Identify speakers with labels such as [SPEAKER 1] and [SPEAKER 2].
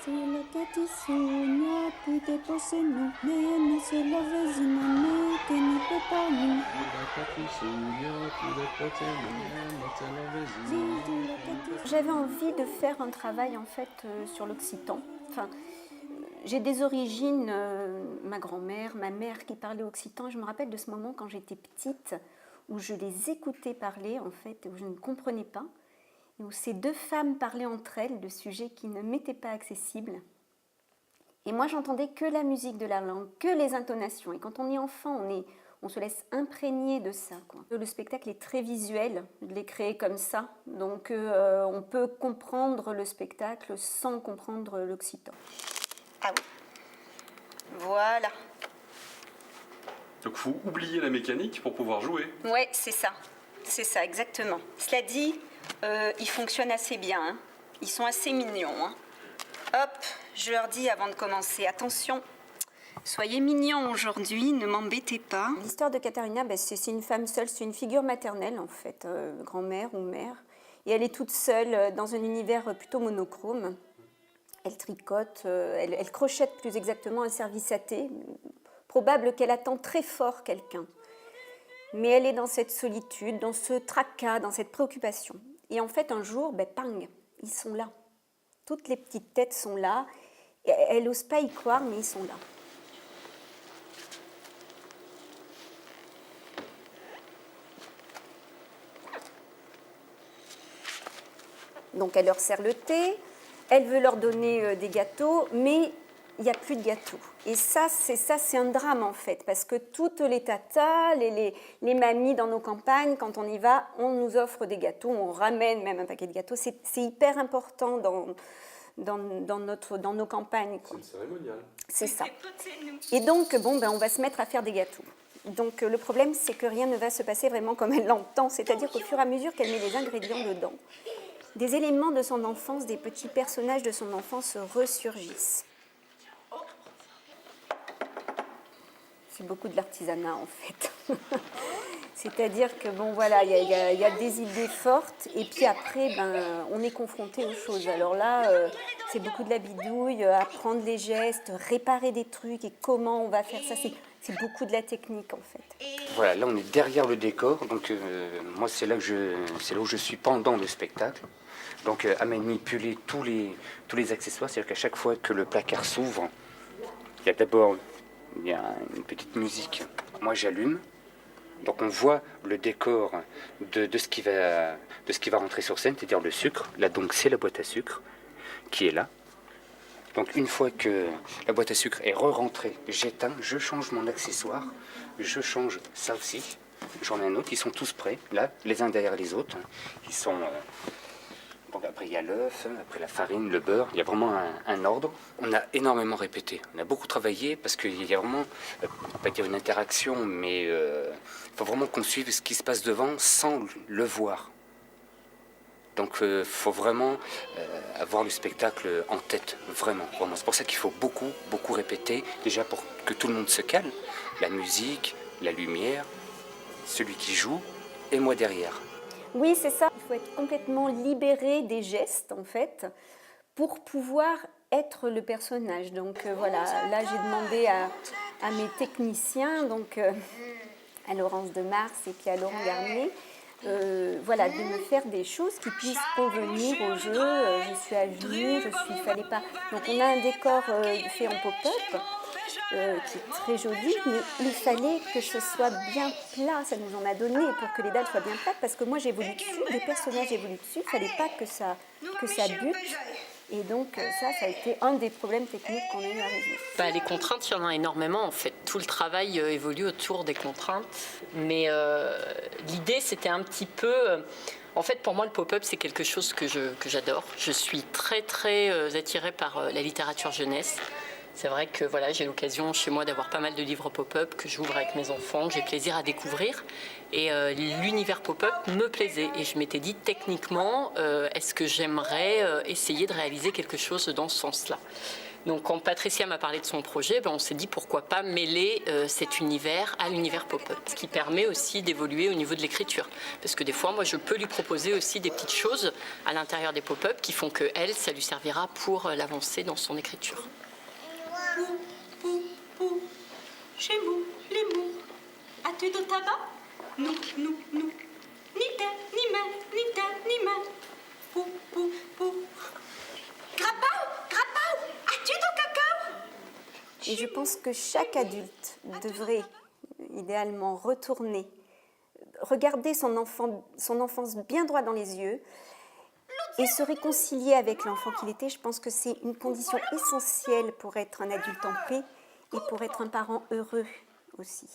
[SPEAKER 1] Sulla che ti sogna, poi te posse no, ne se la vesina me, che ne peut pas nous. J'avais envie de faire un travail en fait sur l'occitan. Enfin, j'ai des origines, ma grand-mère, ma mère qui parlait occitan. Je me rappelle de ce moment quand j'étais petite où je les écoutais parler en fait, où je ne comprenais pas, et où ces deux femmes parlaient entre elles de sujets qui ne m'étaient pas accessibles. Et moi, j'entendais que la musique de la langue, que les intonations. Et quand on est enfant, on se laisse imprégner de ça, quoi. Le spectacle est très visuel, je l'ai créé comme ça. Donc, on peut comprendre le spectacle sans comprendre l'occitan. Ah oui. Voilà.
[SPEAKER 2] Donc, il faut oublier la mécanique pour pouvoir jouer.
[SPEAKER 1] Ouais, c'est ça. C'est ça, exactement. Cela dit, ils fonctionnent assez bien, hein. Ils sont assez mignons, hein. Hop, je leur dis avant de commencer, attention, soyez mignons aujourd'hui, ne m'embêtez pas. L'histoire de Katharina, c'est une femme seule, c'est une figure maternelle en fait, grand-mère ou mère. Et elle est toute seule dans un univers plutôt monochrome. Elle tricote, elle crochette plus exactement un service à thé. Probable qu'elle attend très fort quelqu'un. Mais elle est dans cette solitude, dans ce tracas, dans cette préoccupation. Et en fait, un jour, pang, ils sont là. Toutes les petites têtes sont là. Elle n'ose pas y croire, mais ils sont là. Donc elle leur sert le thé, elle veut leur donner des gâteaux, mais il n'y a plus de gâteaux. Et ça, c'est un drame en fait, parce que toutes les tatas, les mamies dans nos campagnes, quand on y va, on nous offre des gâteaux, on ramène même un paquet de gâteaux. C'est hyper important dans nos campagnes, quoi.
[SPEAKER 2] C'est cérémonial.
[SPEAKER 1] C'est ça. Et donc, on va se mettre à faire des gâteaux. Donc, le problème, c'est que rien ne va se passer vraiment comme elle l'entend. C'est-à-dire qu'au fur et à mesure qu'elle met les ingrédients dedans, des éléments de son enfance, des petits personnages de son enfance ressurgissent. C'est beaucoup de l'artisanat, en fait. C'est-à-dire que, il y a des idées fortes, et puis après, on est confronté aux choses. Alors là, c'est beaucoup de la bidouille, apprendre les gestes, réparer des trucs, et comment on va faire ça. C'est beaucoup de la technique, en fait.
[SPEAKER 3] Voilà, là, on est derrière le décor, donc moi, c'est là où je suis pendant le spectacle. Donc, à manipuler tous les accessoires, c'est-à-dire qu'à chaque fois que le placard s'ouvre, il y a une petite musique. Moi, j'allume. Donc on voit le décor de ce qui va rentrer sur scène, c'est-à-dire le sucre. Là donc c'est la boîte à sucre qui est là. Donc une fois que la boîte à sucre est re-rentrée, j'éteins, je change mon accessoire, je change ça aussi, j'en ai un autre, ils sont tous prêts, là, les uns derrière les autres. Ils sont... Donc après il y a l'œuf, après la farine, le beurre, il y a vraiment un ordre. On a énormément répété, on a beaucoup travaillé parce qu'il y a vraiment, pas dire une interaction, mais il faut vraiment qu'on suive ce qui se passe devant sans le voir. Donc il faut vraiment avoir le spectacle en tête, vraiment. C'est pour ça qu'il faut beaucoup répéter, déjà pour que tout le monde se calme, la musique, la lumière, celui qui joue et moi derrière.
[SPEAKER 1] Oui, c'est ça. Il faut être complètement libéré des gestes, en fait, pour pouvoir être le personnage. Donc voilà, là j'ai demandé à mes techniciens, donc à Laurence de Mars et puis à Laurent Garnier, de me faire des choses qui puissent convenir au jeu. Je suis à genoux, il fallait pas. Donc on a un décor fait en pop-up. Qui est très joli, mais il fallait que ce soit bien plat, ça nous en a donné pour que les dalles soient bien plates, parce que moi j'évolue dessus, les personnages évoluent dessus, il ne fallait pas que ça bute, et donc ça a été un des problèmes techniques qu'on a eu à résoudre.
[SPEAKER 4] Les contraintes, il y en a énormément en fait, tout le travail évolue autour des contraintes, mais l'idée c'était un petit peu... En fait, pour moi, le pop-up, c'est quelque chose que j'adore. Je suis très attirée par la littérature jeunesse. C'est vrai que j'ai l'occasion chez moi d'avoir pas mal de livres pop-up que j'ouvre avec mes enfants, que j'ai plaisir à découvrir. Et l'univers pop-up me plaisait. Et je m'étais dit, techniquement, est-ce que j'aimerais essayer de réaliser quelque chose dans ce sens-là ? Donc quand Patricia m'a parlé de son projet, on s'est dit pourquoi pas mêler cet univers à l'univers pop-up, ce qui permet aussi d'évoluer au niveau de l'écriture. Parce que des fois, moi, je peux lui proposer aussi des petites choses à l'intérieur des pop-up qui font que elle, ça lui servira pour l'avancer dans son écriture.
[SPEAKER 1] Pou, pou, pou, chez nous, les mous. As-tu de tabac? Nous. Ni terre, ni main, ni terre, ni main. Pou, pou, pou. Grapao, as-tu du cacao? Et je pense que chaque adulte devrait idéalement retourner, regarder son enfance bien droit dans les yeux et se réconcilier avec l'enfant qu'il était. Je pense que c'est une condition essentielle pour être un adulte en paix et pour être un parent heureux aussi.